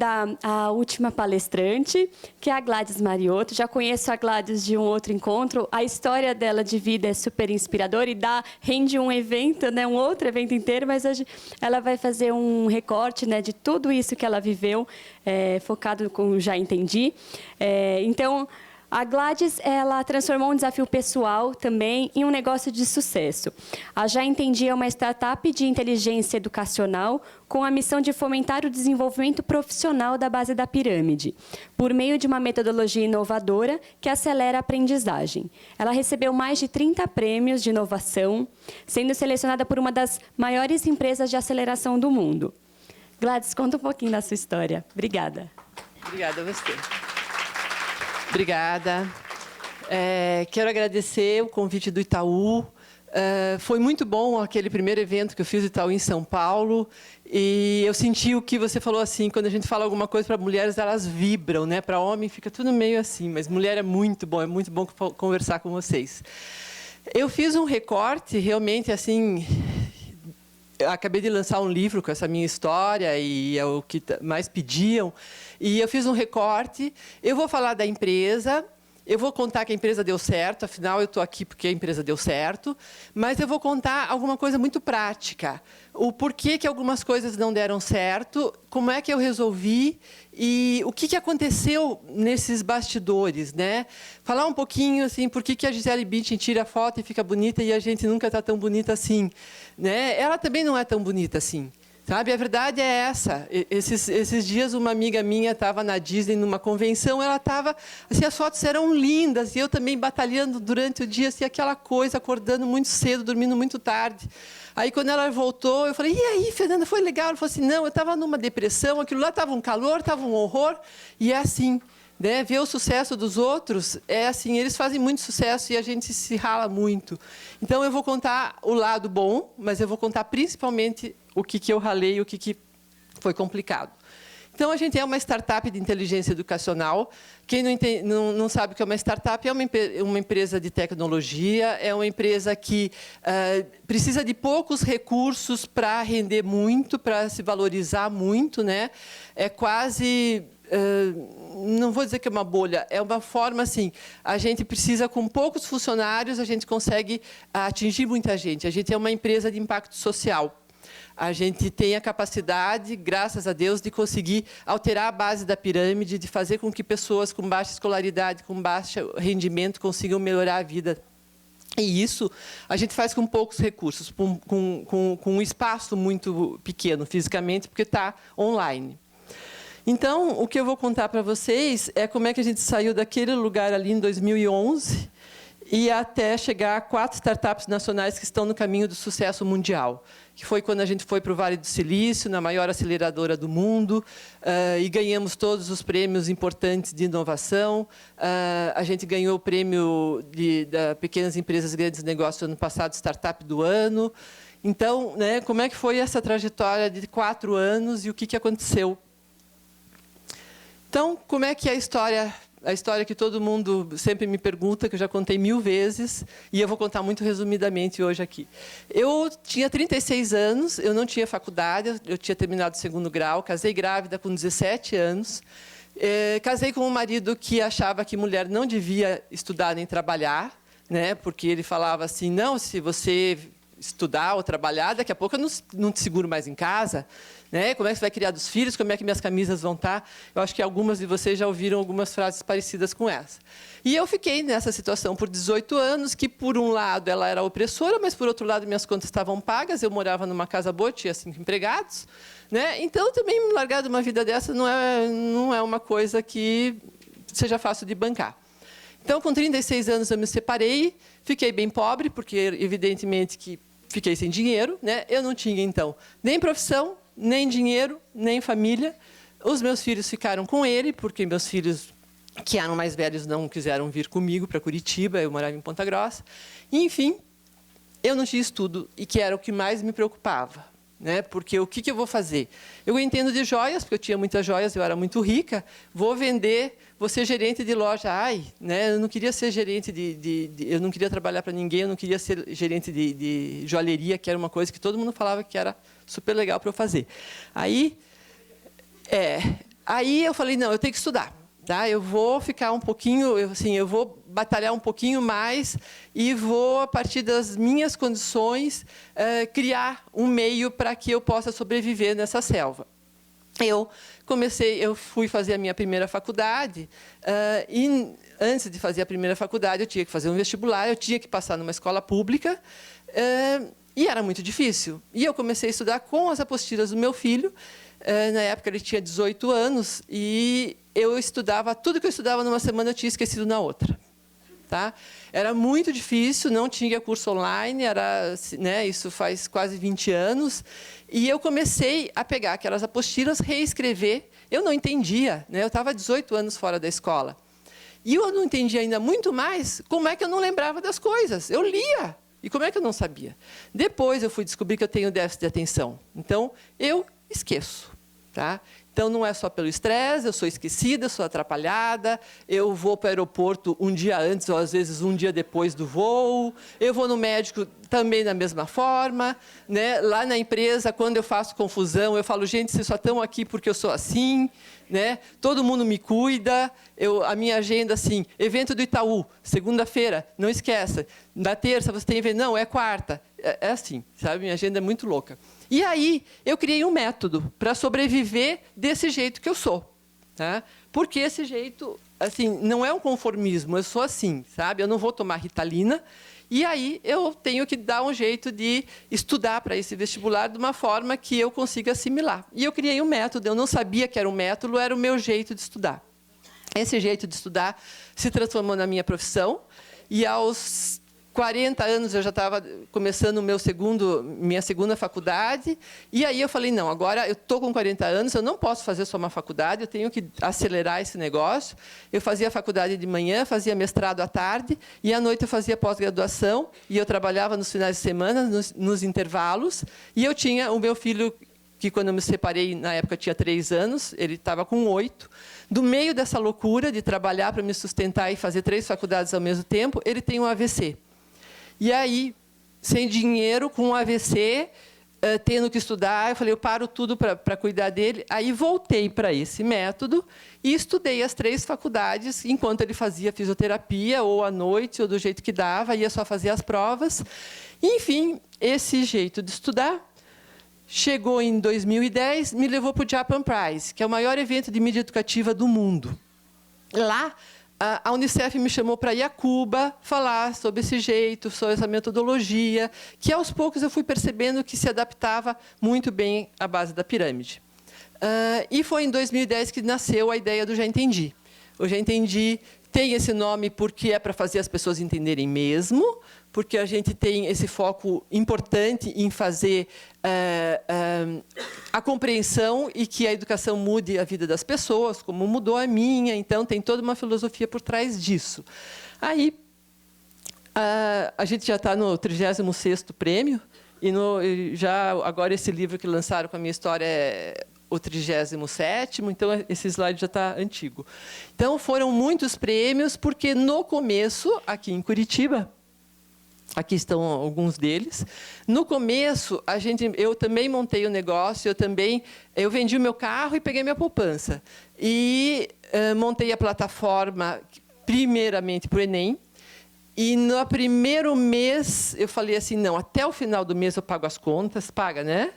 convidar a última palestrante, que é a Gladys Mariotto. Já conheço a Gladys de um outro encontro. A história dela de vida é super inspiradora e rende um evento, né, um outro evento inteiro, mas hoje ela vai fazer um recorte, né, de tudo isso que ela viveu, focado com Já Entendi. Então, a Gladys, ela transformou um desafio pessoal também em um negócio de sucesso. A Já Entendi é uma startup de inteligência educacional com a missão de fomentar o desenvolvimento profissional da base da pirâmide, por meio de uma metodologia inovadora que acelera a aprendizagem. Ela recebeu mais de 30 prêmios de inovação, sendo selecionada por uma das maiores empresas de aceleração do mundo. Gladys, conta um pouquinho da sua história. Obrigada. Obrigada a você. Obrigada. Quero agradecer o convite do Itaú. Foi muito bom aquele primeiro evento que eu fiz do Itaú em São Paulo. E eu senti o que você falou, assim, quando a gente fala alguma coisa para mulheres, elas vibram, né? Para homem fica tudo meio assim, mas mulher é muito bom conversar com vocês. Eu fiz um recorte, realmente, assim... Eu acabei de lançar um livro com essa minha história, e é o que mais pediam. E eu fiz um recorte. Eu vou falar da empresa, eu vou contar que a empresa deu certo, afinal, eu estou aqui porque a empresa deu certo. Mas eu vou contar alguma coisa muito prática. O porquê que algumas coisas não deram certo, como é que eu resolvi e o que aconteceu nesses bastidores, né? Falar um pouquinho, assim, por que a Gisele Bündchen tira foto e fica bonita e a gente nunca está tão bonita assim, né? Ela também não é tão bonita assim, sabe? A verdade é essa. Esses dias, uma amiga minha estava na Disney, numa convenção, ela estava... Assim, as fotos eram lindas, e eu também batalhando durante o dia, assim, aquela coisa, acordando muito cedo, dormindo muito tarde. Aí, quando ela voltou, eu falei, e aí, Fernanda, foi legal? Ela falou assim, não, eu estava numa depressão, aquilo lá estava um calor, estava um horror, e é assim, né? Ver o sucesso dos outros, é assim, eles fazem muito sucesso e a gente se rala muito. Então, eu vou contar o lado bom, mas eu vou contar principalmente o que eu ralei e o que foi complicado. Então, a gente é uma startup de inteligência educacional. Quem não sabe o que é uma startup, é uma empresa de tecnologia, é uma empresa que precisa de poucos recursos para render muito, para se valorizar muito, né? É quase... não vou dizer que é uma bolha, é uma forma assim, a gente precisa, com poucos funcionários, a gente consegue atingir muita gente. A gente é uma empresa de impacto social. A gente tem a capacidade, graças a Deus, de conseguir alterar a base da pirâmide, de fazer com que pessoas com baixa escolaridade, com baixo rendimento, consigam melhorar a vida. E isso a gente faz com poucos recursos, com um espaço muito pequeno fisicamente, porque está online. Então, o que eu vou contar para vocês é como é que a gente saiu daquele lugar ali em 2011 e até chegar a 4 startups nacionais que estão no caminho do sucesso mundial, que foi quando a gente foi para o Vale do Silício, na maior aceleradora do mundo, e ganhamos todos os prêmios importantes de inovação. A gente ganhou o prêmio da Pequenas Empresas e Grandes Negócios ano passado, Startup do Ano. Então, né, como é que foi essa trajetória de 4 anos e o que aconteceu? Então, como é que é a história que todo mundo sempre me pergunta, que eu já contei 1000 vezes, e eu vou contar muito resumidamente hoje aqui. Eu tinha 36 anos, eu não tinha faculdade, eu tinha terminado o 2º grau, casei grávida com 17 anos, casei com um marido que achava que mulher não devia estudar nem trabalhar, né, porque ele falava assim, não, se você estudar ou trabalhar, daqui a pouco eu não te seguro mais em casa, né? Como é que você vai criar dos filhos? Como é que minhas camisas vão estar? Eu acho que algumas de vocês já ouviram algumas frases parecidas com essa. E eu fiquei nessa situação por 18 anos, que, por um lado, ela era opressora, mas, por outro lado, minhas contas estavam pagas, eu morava numa casa boa, tinha 5 empregados, né? Então, também, largar de uma vida dessa não é uma coisa que seja fácil de bancar. Então, com 36 anos, eu me separei, fiquei bem pobre, porque, evidentemente, que fiquei sem dinheiro, né? Eu não tinha, então, nem profissão, nem dinheiro, nem família. Os meus filhos ficaram com ele, porque meus filhos, que eram mais velhos, não quiseram vir comigo para Curitiba, eu morava em Ponta Grossa. E, enfim, eu não tinha estudo, e que era o que mais me preocupava, né? Porque o que eu vou fazer? Eu entendo de joias, porque eu tinha muitas joias, eu era muito rica, vou vender, vou ser gerente de loja. Ai, né? Eu não queria ser gerente eu não queria trabalhar para ninguém, eu não queria ser gerente de joalheria, que era uma coisa que todo mundo falava que era super legal para eu fazer. Aí, Aí eu falei, não, eu tenho que estudar. Tá? Eu vou ficar um pouquinho, eu vou batalhar um pouquinho mais e vou, a partir das minhas condições, criar um meio para que eu possa sobreviver nessa selva. Eu fui fazer a minha primeira faculdade e antes de fazer a primeira faculdade eu tinha que fazer um vestibular, eu tinha que passar numa escola pública e era muito difícil. E eu comecei a estudar com as apostilas do meu filho. Na época ele tinha 18 anos e eu estudava, tudo que eu estudava numa semana eu tinha esquecido na outra. Tá? Era muito difícil, não tinha curso online, isso faz quase 20 anos. E eu comecei a pegar aquelas apostilas, reescrever. Eu não entendia, né? Eu estava 18 anos fora da escola. E eu não entendia ainda muito mais como é que eu não lembrava das coisas. Eu lia. E como é que eu não sabia? Depois eu fui descobrir que eu tenho déficit de atenção. Então, eu esqueço. Tá? Então, não é só pelo estresse, eu sou esquecida, sou atrapalhada, eu vou para o aeroporto um dia antes ou, às vezes, um dia depois do voo, eu vou no médico também da mesma forma. Né? Lá na empresa, quando eu faço confusão, eu falo, gente, vocês só estão aqui porque eu sou assim. Né? Todo mundo me cuida. A minha agenda, assim, evento do Itaú, segunda-feira, não esqueça. Na terça, você tem evento. Não, é quarta. É assim, sabe? Minha agenda é muito louca. E aí, eu criei um método para sobreviver desse jeito que eu sou. Tá? Porque esse jeito, assim, não é um conformismo, eu sou assim, sabe? Eu não vou tomar Ritalina. E aí, eu tenho que dar um jeito de estudar para esse vestibular de uma forma que eu consiga assimilar. E eu criei um método, eu não sabia que era um método, era o meu jeito de estudar. Esse jeito de estudar se transformou na minha profissão. E aos 40 anos eu já estava começando minha segunda faculdade. E aí eu falei, não, agora eu estou com 40 anos, eu não posso fazer só uma faculdade, eu tenho que acelerar esse negócio. Eu fazia faculdade de manhã, fazia mestrado à tarde, e à noite eu fazia pós-graduação, e eu trabalhava nos finais de semana, nos intervalos. E eu tinha o meu filho, que quando eu me separei, na época tinha 3 anos, ele estava com 8. Do meio dessa loucura de trabalhar para me sustentar e fazer 3 faculdades ao mesmo tempo, ele tem um AVC. E aí, sem dinheiro, com um AVC, tendo que estudar, eu falei, eu paro tudo para cuidar dele. Aí voltei para esse método e estudei as 3 faculdades, enquanto ele fazia fisioterapia, ou à noite, ou do jeito que dava, ia só fazer as provas. Enfim, esse jeito de estudar chegou em 2010, me levou para o Japan Prize, que é o maior evento de mídia educativa do mundo. Lá, a Unicef me chamou para ir a Cuba falar sobre esse jeito, sobre essa metodologia, que, aos poucos, eu fui percebendo que se adaptava muito bem à base da pirâmide. E foi em 2010 que nasceu a ideia do Já Entendi. O Já Entendi tem esse nome porque é para fazer as pessoas entenderem mesmo, porque a gente tem esse foco importante em fazer a compreensão e que a educação mude a vida das pessoas, como mudou a minha. Então, tem toda uma filosofia por trás disso. Aí, a gente já está no 36º prêmio, e agora esse livro que lançaram com a minha história é o 37º, então esse slide já está antigo. Então, foram muitos prêmios, porque, no começo, aqui em Curitiba, aqui estão alguns deles. No começo, eu também montei o negócio, eu vendi o meu carro e peguei minha poupança. E montei a plataforma, primeiramente, para o Enem. E, no primeiro mês, eu falei assim, não, até o final do mês eu pago as contas. Paga, né?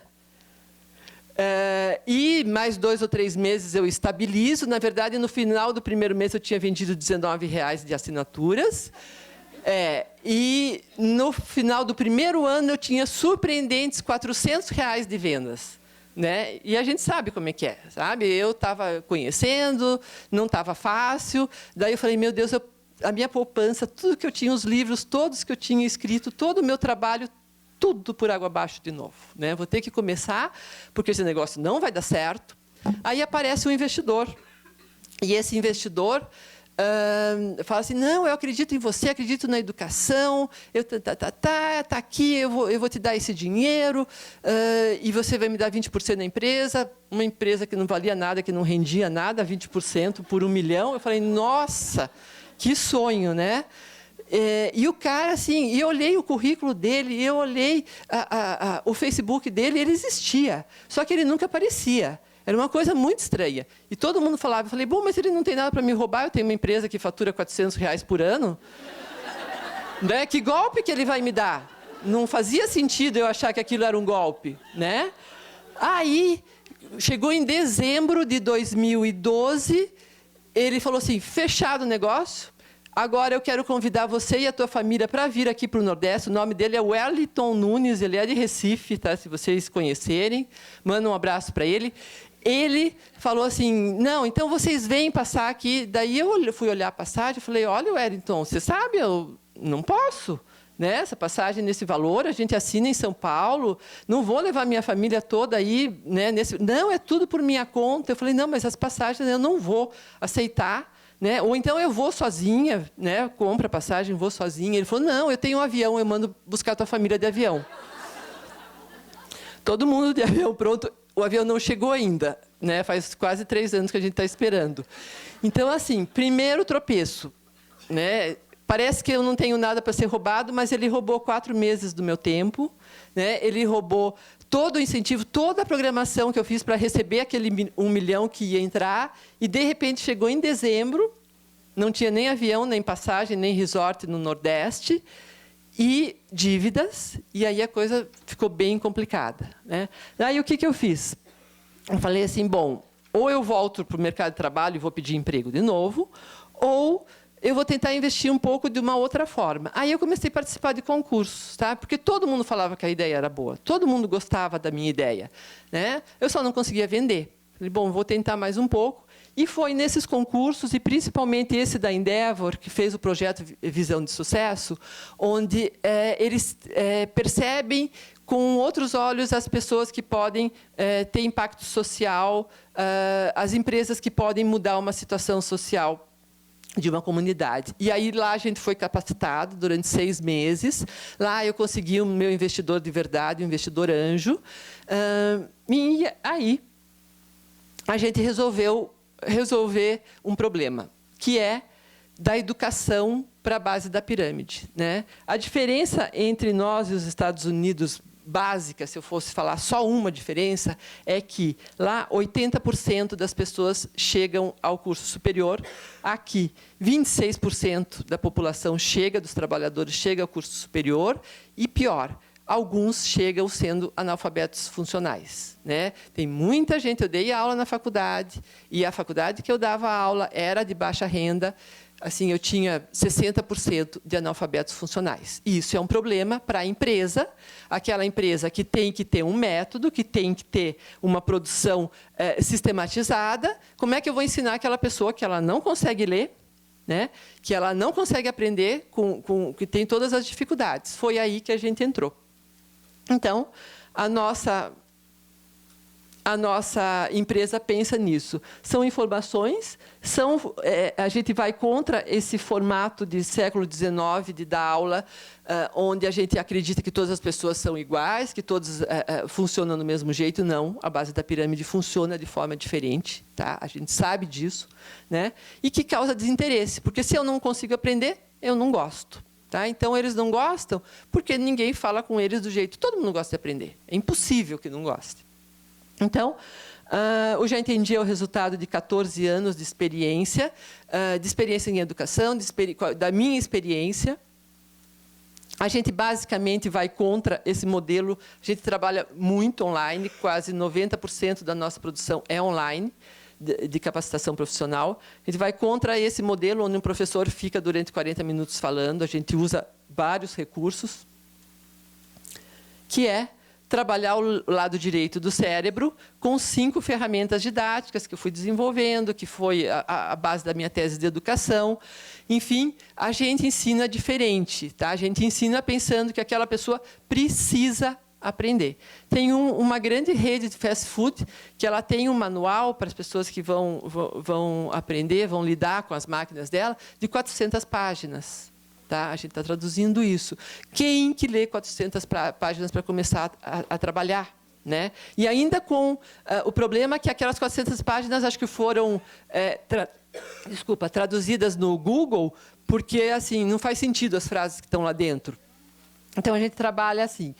E mais 2 ou 3 meses eu estabilizo. Na verdade, no final do primeiro mês, eu tinha vendido R$19 de assinaturas. E no final do primeiro ano eu tinha surpreendentes R$400 de vendas, né? E a gente sabe como é que é, sabe? Eu estava conhecendo, não estava fácil. Daí eu falei, meu Deus, a minha poupança, tudo que eu tinha, os livros todos que eu tinha escrito, todo o meu trabalho, tudo por água abaixo de novo, né? Vou ter que começar, porque esse negócio não vai dar certo. Aí aparece um investidor, e esse investidor fala assim, não, eu acredito em você, acredito na educação, tá aqui, eu vou te dar esse dinheiro, e você vai me dar 20% da empresa, uma empresa que não valia nada, que não rendia nada, 20% por 1 milhão. Eu falei, nossa, que sonho, né? E o cara, assim, eu olhei o currículo dele, eu olhei o Facebook dele, ele existia, só que ele nunca aparecia. Era uma coisa muito estranha. E todo mundo falava, eu falei, bom, mas ele não tem nada para me roubar, eu tenho uma empresa que fatura R$400 por ano. Né? Que golpe que ele vai me dar? Não fazia sentido eu achar que aquilo era um golpe, né? Aí, chegou em dezembro de 2012, ele falou assim, fechado o negócio, agora eu quero convidar você e a tua família para vir aqui para o Nordeste. O nome dele é Wellington Nunes, ele é de Recife, tá? Se vocês conhecerem, manda um abraço para ele. Ele falou assim, não, então vocês vêm passar aqui. Daí eu fui olhar a passagem e falei, olha, Wellington, você sabe, eu não posso, né? Essa passagem nesse valor, a gente assina em São Paulo, não vou levar minha família toda aí, né? Não, é tudo por minha conta. Eu falei, não, mas as passagens eu não vou aceitar, né? Ou então eu vou sozinha, né? Compro a passagem, vou sozinha. Ele falou, não, eu tenho um avião, eu mando buscar a tua família de avião. Todo mundo de avião pronto. O avião não chegou ainda, né? Faz quase 3 anos que a gente está esperando. Então, assim, primeiro tropeço, né? Parece que eu não tenho nada para ser roubado, mas ele roubou 4 meses do meu tempo, né? Ele roubou todo o incentivo, toda a programação que eu fiz para receber aquele 1 milhão que ia entrar, e, de repente, chegou em dezembro, não tinha nem avião, nem passagem, nem resort no Nordeste, e dívidas, e aí a coisa ficou bem complicada, né? Aí, o que eu fiz? Eu falei assim, bom, ou eu volto para o mercado de trabalho e vou pedir emprego de novo, ou eu vou tentar investir um pouco de uma outra forma. Aí eu comecei a participar de concursos, tá? Porque todo mundo falava que a ideia era boa, todo mundo gostava da minha ideia, né? Eu só não conseguia vender. Falei, bom, vou tentar mais um pouco. E foi nesses concursos, e principalmente esse da Endeavor, que fez o projeto Visão de Sucesso, onde eles percebem com outros olhos as pessoas que podem ter impacto social, as empresas que podem mudar uma situação social de uma comunidade. E aí lá a gente foi capacitado durante 6 meses. Lá eu consegui o meu investidor de verdade, um investidor anjo. E aí a gente resolveu resolver um problema, que é da educação para a base da pirâmide, né? A diferença entre nós e os Estados Unidos, básica, se eu fosse falar só uma diferença, é que lá 80% das pessoas chegam ao curso superior, aqui 26% da população chega, dos trabalhadores chega ao curso superior, e pior, alguns chegam sendo analfabetos funcionais, né? Tem muita gente, eu dei aula na faculdade, e a faculdade que eu dava aula era de baixa renda, assim, eu tinha 60% de analfabetos funcionais. E isso é um problema para a empresa, aquela empresa que tem que ter um método, que tem que ter uma produção sistematizada. Como é que eu vou ensinar aquela pessoa que ela não consegue ler, né? Que ela não consegue aprender, que tem todas as dificuldades? Foi aí que a gente entrou. Então, a nossa empresa pensa nisso. São informações, a gente vai contra esse formato de século XIX, de dar aula, onde a gente acredita que todas as pessoas são iguais, que todos funcionam do mesmo jeito. Não, a base da pirâmide funciona de forma diferente, tá? A gente sabe disso, né? E que causa desinteresse, porque se eu não consigo aprender, eu não gosto. Tá? Então, eles não gostam porque ninguém fala com eles do jeito... Todo mundo gosta de aprender. É impossível que não goste. Então, o Já Entendi é o resultado de 14 anos de experiência em educação, da minha experiência. A gente, basicamente, vai contra esse modelo. A gente trabalha muito online, quase 90% da nossa produção é online, de capacitação profissional. A gente vai contra esse modelo, onde um professor fica durante 40 minutos falando. A gente usa vários recursos, que é trabalhar o lado direito do cérebro com 5 ferramentas didáticas que eu fui desenvolvendo, que foi a base da minha tese de educação. Enfim, a gente ensina diferente, tá? A gente ensina pensando que aquela pessoa precisa aprender. Tem uma grande rede de fast food que ela tem um manual para as pessoas que vão aprender, vão lidar com as máquinas dela, de 400 páginas. Tá? A gente está traduzindo isso. Quem que lê 400 páginas para começar a trabalhar? Né? E ainda com o problema que aquelas 400 páginas acho que foram traduzidas no Google, porque assim, não faz sentido as frases que estão lá dentro. Então, a gente trabalha assim.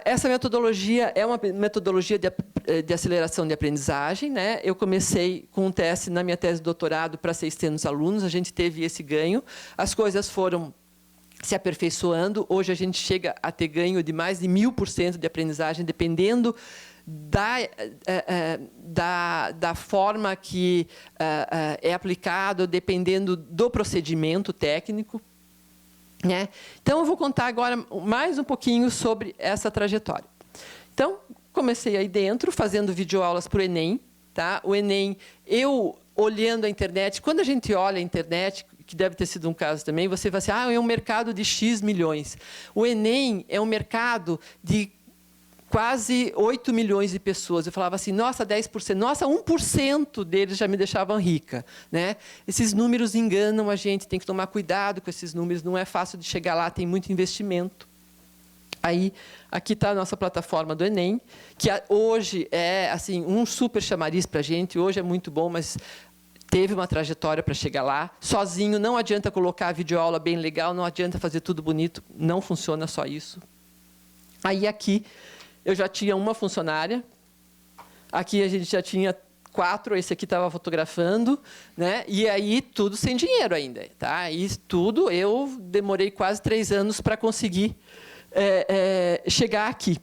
Essa metodologia é uma metodologia de aceleração de aprendizagem, né? Eu comecei com um teste na minha tese de doutorado para 600 alunos, a gente teve esse ganho, as coisas foram se aperfeiçoando, hoje a gente chega a ter ganho de mais de 1000% de aprendizagem, dependendo da forma que é aplicado, dependendo do procedimento técnico. Né? Então, eu vou contar agora mais um pouquinho sobre essa trajetória. Então, comecei aí dentro, fazendo videoaulas para o Enem. Tá? O Enem, eu olhando a internet, quando a gente olha a internet, que deve ter sido um caso também, você vai assim, é um mercado de X milhões. O Enem é um mercado de quase 8 milhões de pessoas. Eu falava assim, nossa, 10%, nossa, 1% deles já me deixavam rica. Né? Esses números enganam a gente, tem que tomar cuidado com esses números, não é fácil de chegar lá, tem muito investimento. Aí, aqui está a nossa plataforma do Enem, que hoje é assim, um super chamariz para a gente, hoje é muito bom, mas teve uma trajetória para chegar lá. Sozinho, não adianta colocar a videoaula bem legal, não adianta fazer tudo bonito, não funciona só isso. Aí, aqui, eu já tinha uma funcionária, aqui a gente já tinha 4, esse aqui estava fotografando, né? E aí tudo sem dinheiro ainda. Tá? E tudo eu demorei quase 3 anos para conseguir chegar aqui.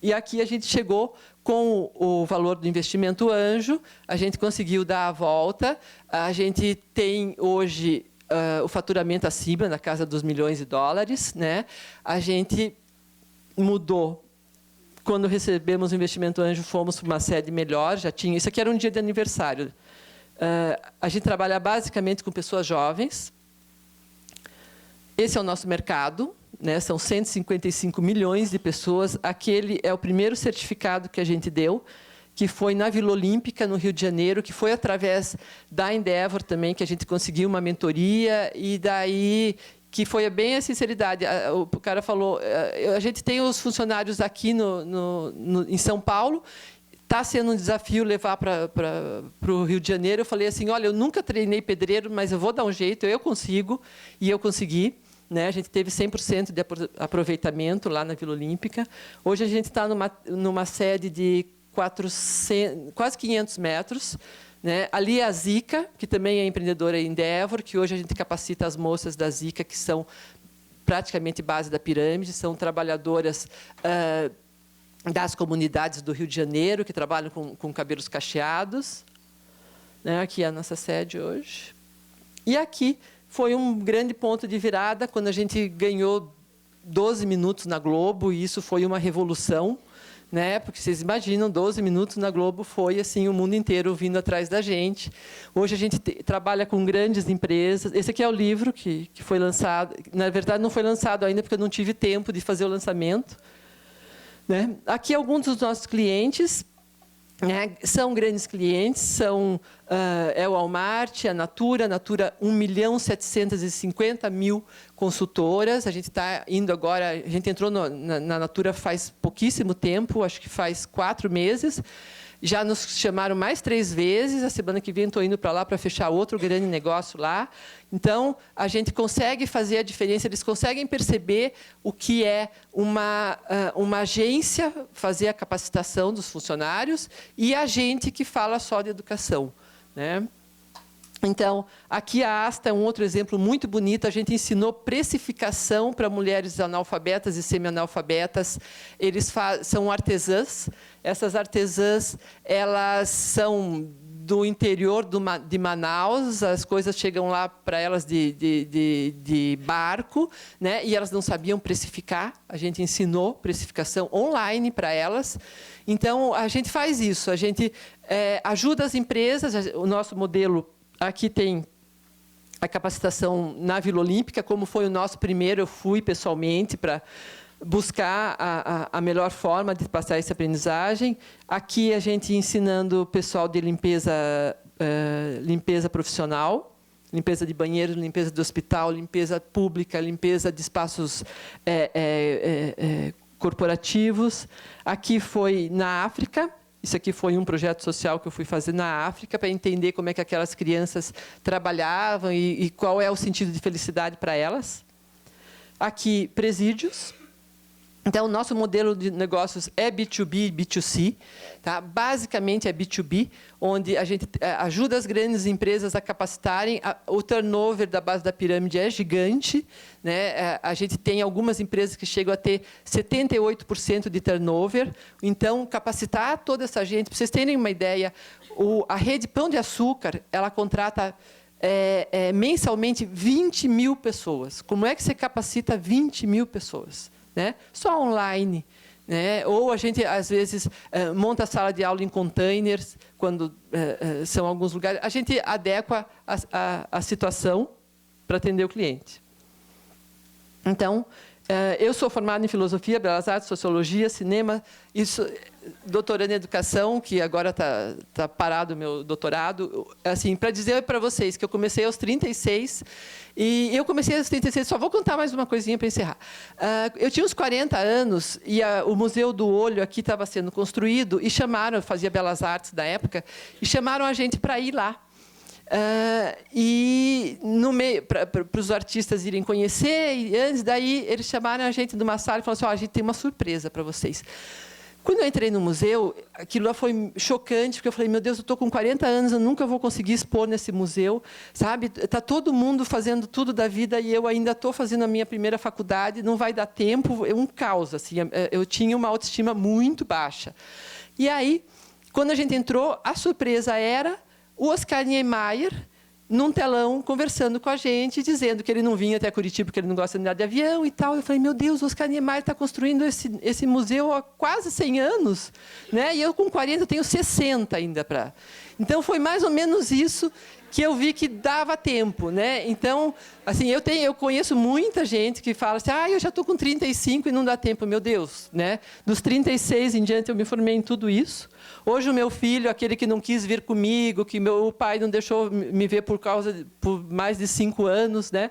E aqui a gente chegou com o valor do investimento anjo, a gente conseguiu dar a volta, a gente tem hoje o faturamento acima, na casa dos milhões de dólares. Né? A gente mudou. Quando recebemos o investimento anjo, fomos para uma sede melhor, já tinha. Isso aqui era um dia de aniversário. A gente trabalha basicamente com pessoas jovens. Esse é o nosso mercado, né? São 155 milhões de pessoas. Aquele é o primeiro certificado que a gente deu, que foi na Vila Olímpica, no Rio de Janeiro, que foi através da Endeavor também, que a gente conseguiu uma mentoria, e daí que foi bem a sinceridade. O cara falou, a gente tem os funcionários aqui em São Paulo, está sendo um desafio levar para o Rio de Janeiro. Eu falei assim, olha, eu nunca treinei pedreiro, mas eu vou dar um jeito, eu consigo, e eu consegui. Né? A gente teve 100% de aproveitamento lá na Vila Olímpica. Hoje a gente está numa sede de 400, quase 500 metros. Né? Ali é a Zica, que também é empreendedora Endeavor, que hoje a gente capacita as moças da Zica, que são praticamente base da pirâmide, são trabalhadoras das comunidades do Rio de Janeiro, que trabalham com cabelos cacheados. Né? Aqui é a nossa sede hoje. E aqui foi um grande ponto de virada, quando a gente ganhou 12 minutos na Globo, e isso foi uma revolução. Né? Porque vocês imaginam, 12 minutos na Globo foi assim, o mundo inteiro vindo atrás da gente. Hoje a gente trabalha com grandes empresas. Esse aqui é o livro que foi lançado. Na verdade, não foi lançado ainda, porque eu não tive tempo de fazer o lançamento. Né? Aqui alguns dos nossos clientes, né? São grandes clientes, são o Walmart, a Natura 1.750.000 consultoras. A gente está indo agora, a gente entrou na Natura faz pouquíssimo tempo, acho que faz 4 meses. Já nos chamaram mais 3 vezes. A semana que vem estou indo para lá para fechar outro grande negócio lá. Então, a gente consegue fazer a diferença, eles conseguem perceber o que é uma agência, fazer a capacitação dos funcionários, e a gente que fala só de educação. Né? Então, aqui a Asta é um outro exemplo muito bonito. A gente ensinou precificação para mulheres analfabetas e semi-analfabetas. Eles são artesãs. Essas artesãs, elas são do interior de Manaus, as coisas chegam lá para elas de barco, né? E elas não sabiam precificar. A gente ensinou precificação online para elas. Então, a gente faz isso. A gente ajuda as empresas. O nosso modelo aqui tem a capacitação na Vila Olímpica, como foi o nosso primeiro, eu fui pessoalmente para buscar a melhor forma de passar essa aprendizagem. Aqui a gente ensinando o pessoal de limpeza profissional, limpeza de banheiro, limpeza do hospital, limpeza pública, limpeza de espaços corporativos. Aqui foi na África. Isso aqui foi um projeto social que eu fui fazer na África para entender como é que aquelas crianças trabalhavam e qual é o sentido de felicidade para elas. Aqui, presídios. Então, o nosso modelo de negócios é B2B e B2C. Tá? Basicamente, é B2B, onde a gente ajuda as grandes empresas a capacitarem. O turnover da base da pirâmide é gigante. Né? A gente tem algumas empresas que chegam a ter 78% de turnover. Então, capacitar toda essa gente, para vocês terem uma ideia, a rede Pão de Açúcar, ela contrata mensalmente 20 mil pessoas. Como é que você capacita 20 mil pessoas? Né? Só online. Né? Ou a gente, às vezes, monta a sala de aula em containers, quando são alguns lugares. A gente adequa a situação para atender o cliente. Então, eu sou formada em Filosofia, Belas Artes, Sociologia, Cinema, doutorando em Educação, que agora está parado o meu doutorado. Assim, para dizer para vocês que eu comecei aos 36, e eu comecei aos 36, só vou contar mais uma coisinha para encerrar. Eu tinha uns 40 anos, e o Museu do Olho aqui estava sendo construído, e chamaram, eu fazia Belas Artes da época, e chamaram a gente para ir lá. E no meio para os artistas irem conhecer, e antes daí eles chamaram a gente de uma sala e falaram assim: a gente tem uma surpresa para vocês. Quando eu entrei no museu, aquilo lá foi chocante, porque eu falei: meu Deus, eu estou com 40 anos, eu nunca vou conseguir expor nesse museu, sabe? Está todo mundo fazendo tudo da vida e eu ainda estou fazendo a minha primeira faculdade, não vai dar tempo, é um caos. Assim, eu tinha uma autoestima muito baixa. E aí, quando a gente entrou, a surpresa era o Oscar Niemeyer, num telão, conversando com a gente, dizendo que ele não vinha até Curitiba porque ele não gosta de andar de avião e tal. Eu falei: meu Deus, o Oscar Niemeyer está construindo esse museu há quase 100 anos. Né? E eu, com 40, eu tenho 60 ainda para... Então, foi mais ou menos isso que eu vi que dava tempo. Né? Então, assim, eu conheço muita gente que fala assim: eu já estou com 35 e não dá tempo. Meu Deus, né? Dos 36 em diante, eu me formei em tudo isso. Hoje, o meu filho, aquele que não quis vir comigo, que meu pai não deixou me ver por mais de 5 anos, né?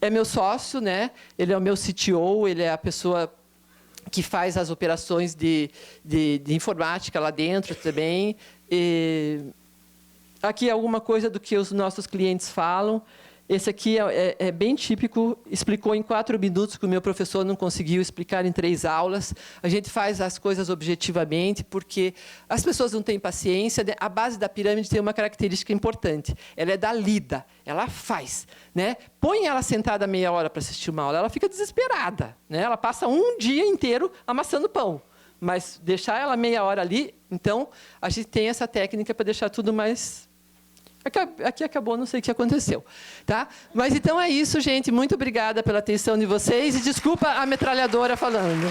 É meu sócio, né? Ele é o meu CTO, ele é a pessoa que faz as operações de informática lá dentro também. E aqui é alguma coisa do que os nossos clientes falam. Esse aqui é bem típico, explicou em 4 minutos, que o meu professor não conseguiu explicar em 3 aulas. A gente faz as coisas objetivamente, porque as pessoas não têm paciência. A base da pirâmide tem uma característica importante. Ela é da lida, ela faz. Né? Põe ela sentada meia hora para assistir uma aula, ela fica desesperada. Né? Ela passa um dia inteiro amassando pão. Mas deixar ela meia hora ali, então, a gente tem essa técnica para deixar tudo mais... Aqui acabou, não sei o que aconteceu. Tá? Mas, então, é isso, gente. Muito obrigada pela atenção de vocês. E desculpa a metralhadora falando.